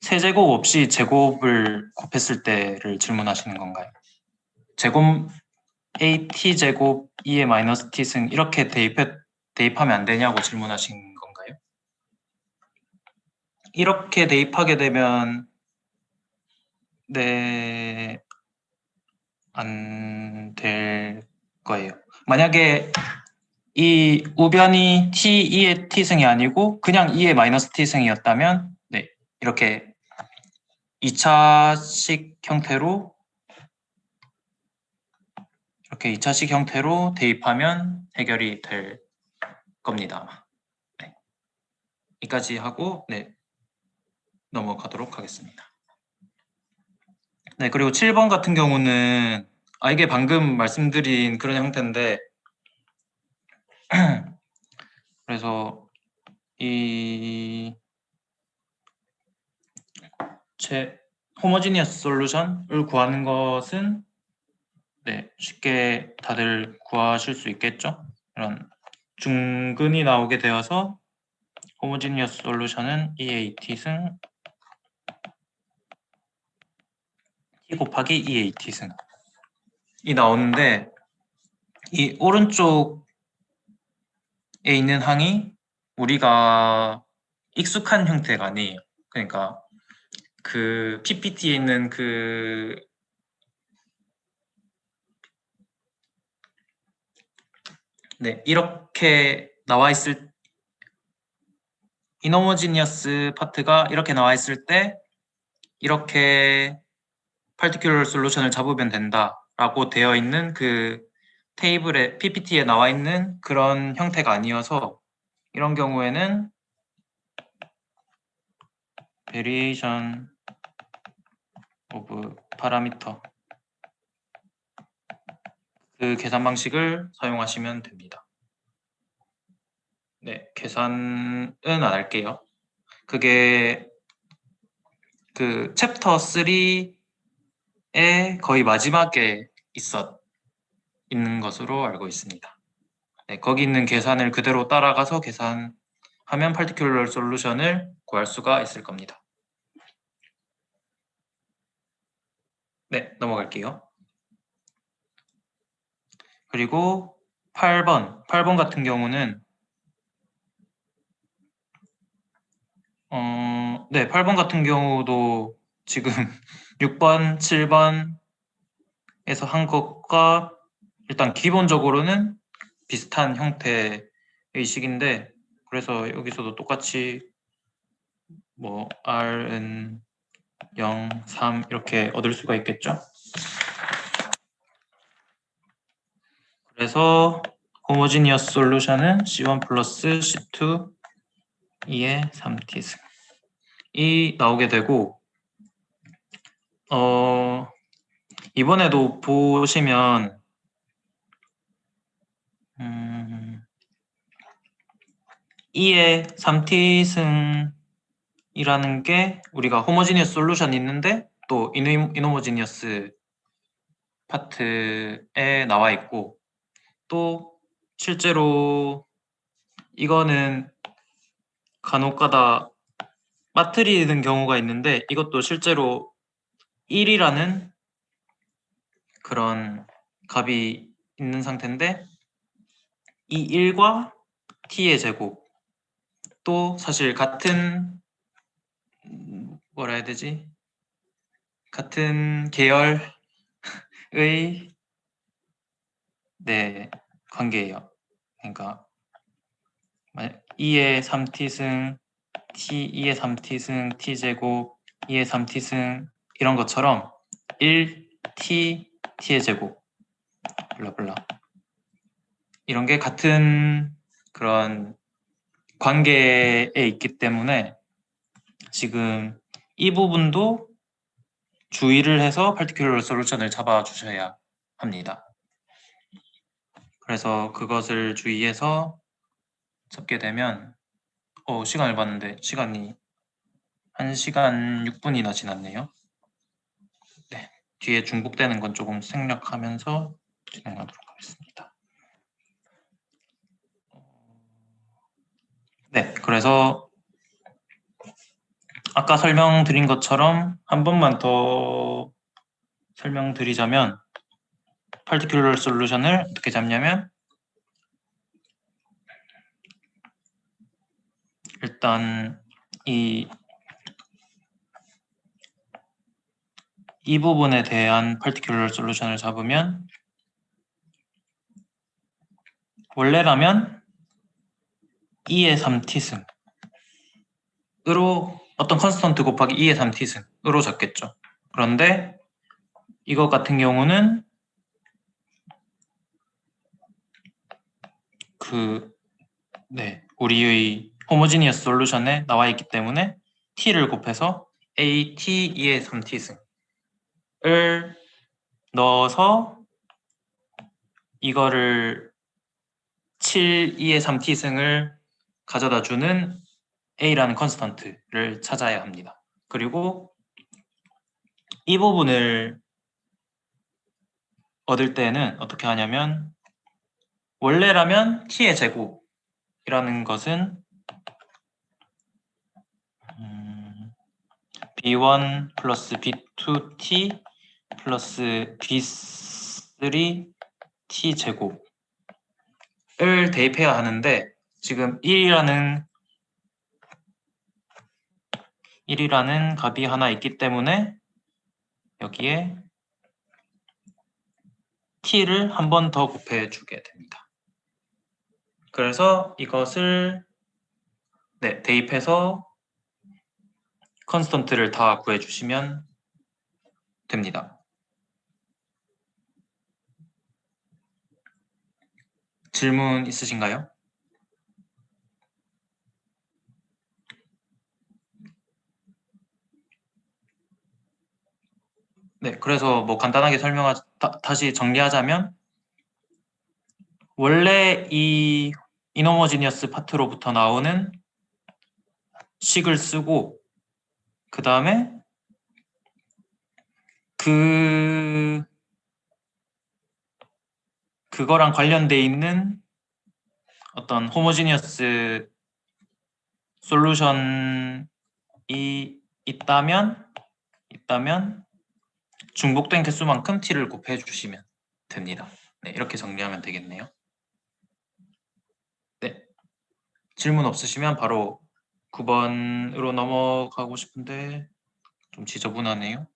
세제곱 없이 제곱을 곱했을 때를 질문하시는 건가요? 제곱 at 제곱 2의 마이너스 t승 이렇게 대입하면 안 되냐고 질문하신 건가요? 이렇게 대입하게 되면 네, 안 될 거예요. 만약에 이 우변이 t2의 t승이 아니고 그냥 2의 마이너스 t승이었다면 네, 이렇게 2차식 형태로 대입하면 해결이 될 겁니다. 네. 여기까지 하고 네. 넘어가도록 하겠습니다. 네, 그리고 7번 같은 경우는 이게 방금 말씀드린 그런 형태인데 그래서 이 호모지니어스 솔루션을 구하는 것은 네, 쉽게 다들 구하실 수 있겠죠? 이런 중근이 나오게 되어서 호모지니어스 솔루션은 EAT 승 T 곱하기 EAT 승이 나오는데 이 오른쪽에 있는 항이 우리가 익숙한 형태가 아니에요. 그러니까 그 PPT에 있는 네, 이렇게 나와 있을 인호모지니어스 파트가 이렇게 나와 있을 때 이렇게 particular 솔루션을 잡으면 된다라고 되어 있는 그 테이블에 PPT에 나와 있는 그런 형태가 아니어서 이런 경우에는 variation of parameter 그 계산 방식을 사용하시면 됩니다. 네, 계산은 안 할게요. 그게 그 챕터 3의 거의 마지막에 있는 것으로 알고 있습니다. 네, 거기 있는 계산을 그대로 따라가서 계산하면 particular 솔루션을 구할 수가 있을 겁니다. 네, 넘어갈게요. 그리고 8번 같은 경우는 네, 8번 같은 경우도 지금 6번, 7번에서 한 것과 일단 기본적으로는 비슷한 형태의 식인데 그래서 여기서도 똑같이 뭐 R은 0, 3 이렇게 얻을 수가 있겠죠. 그래서 호모지니어스 솔루션은 C1 플러스 C2 2의 3t승이 나오게 되고 이번에도 보시면 2의 3t승이라는 게 우리가 호모지니어스 솔루션이 있는데 또 인호모지니어스 파트에 나와 있고 또 실제로 이거는 간혹가다 빠뜨리는 경우가 있는데 이것도 실제로 1이라는 그런 값이 있는 상태인데 이 1과 t의 제곱 또 사실 같은 뭐라 해야 되지? 같은 계열의 네, 관계예요. 그러니까 2의 3t승 t 2의 3t승 t제곱 2의 3t승 이런 것처럼 1t t의 제곱 블라블라 이런 게 같은 그런 관계에 있기 때문에 지금 이 부분도 주의를 해서 particular solution을 잡아 주셔야 합니다. 그래서 그것을 주의해서 잡게 되면 시간을 봤는데 시간이 1시간 6분이나 지났네요. 네, 뒤에 중복되는 건 조금 생략하면서 진행하도록 하겠습니다. 네, 그래서 아까 설명드린 것처럼 한 번만 더 설명드리자면 particular solution을 어떻게 잡냐면 일단 이 부분에 대한 particular solution을 잡으면 원래라면 2의 3t승으로 어떤 컨스턴트 곱하기 2의 3t승으로 잡겠죠. 그런데 이것 같은 경우는 우리의 호모지니어스 솔루션에 나와 있기 때문에 t를 곱해서 AT 2의 3t승을 넣어서 이거를 7 2의 3t승을 가져다 주는 A라는 컨스턴트를 찾아야 합니다. 그리고 이 부분을 얻을 때는 어떻게 하냐면 원래라면 t의 제곱이라는 것은 b1 플러스 b2t 플러스 b3 t 제곱을 대입해야 하는데 지금 1이라는 값이 하나 있기 때문에 여기에 t를 한 번 더 곱해주게 됩니다. 그래서 이것을 대입해서 컨스턴트를 다 구해주시면 됩니다. 질문 있으신가요? 네, 그래서 뭐 간단하게 다시 정리하자면 원래 이 인호모지니어스 파트로부터 나오는 식을 쓰고 그 다음에 그거랑 관련돼 있는 어떤 호모지니어스 솔루션이 있다면 중복된 개수만큼 t를 곱해 주시면 됩니다. 네, 이렇게 정리하면 되겠네요. 네, 질문 없으시면 바로 9번으로 넘어가고 싶은데 좀 지저분하네요.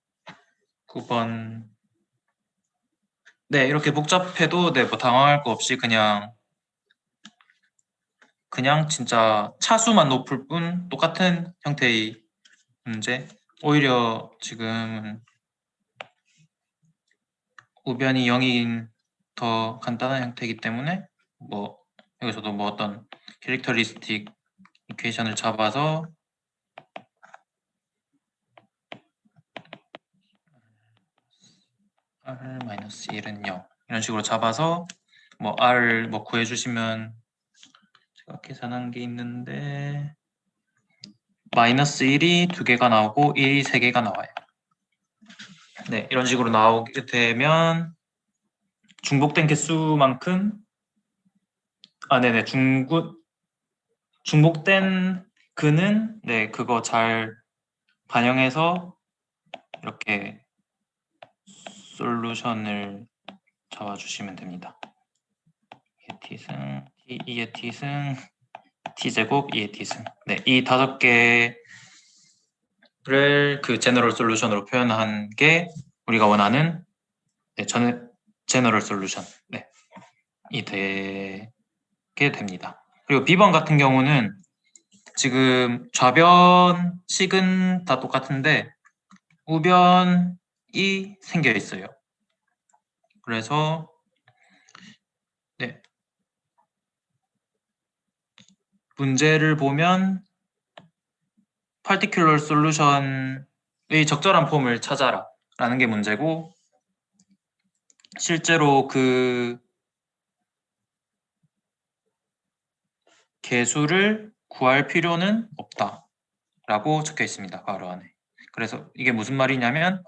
9번. 네, 이렇게 복잡해도 뭐 당황할 거 없이 그냥 진짜 차수만 높을 뿐 똑같은 형태의 문제. 오히려 지금은 우변이 0인 더 간단한 형태이기 때문에 뭐 여기서도 뭐 어떤 캐릭터리스틱 이퀘이션을 잡아서 r-1은 0 이런 식으로 잡아서 뭐 r 뭐 구해주시면 제가 계산한 게 있는데 -1이 2개가 나오고 1이 3개가 나와요. 네, 이런 식으로 나오게 되면 중복된 개수만큼 네네 중복된 근은 그거 잘 반영해서 이렇게 솔루션을 잡아주시면 됩니다. 2의 t승, 2의 t승, t제곱, 2의 t승. 네, 이 5개를 그 제너럴 솔루션으로 표현한 게 우리가 원하는 제너럴 솔루션 이 되게 됩니다. 그리고 B번 같은 경우는 지금 좌변식은 다 똑같은데 우변이 생겨 있어요. 그래서 문제를 보면 particular solution의 적절한 폼을 찾아라 라는 게 문제고 실제로 그 개수를 구할 필요는 없다 라고 적혀 있습니다. 바로 안에. 그래서 이게 무슨 말이냐면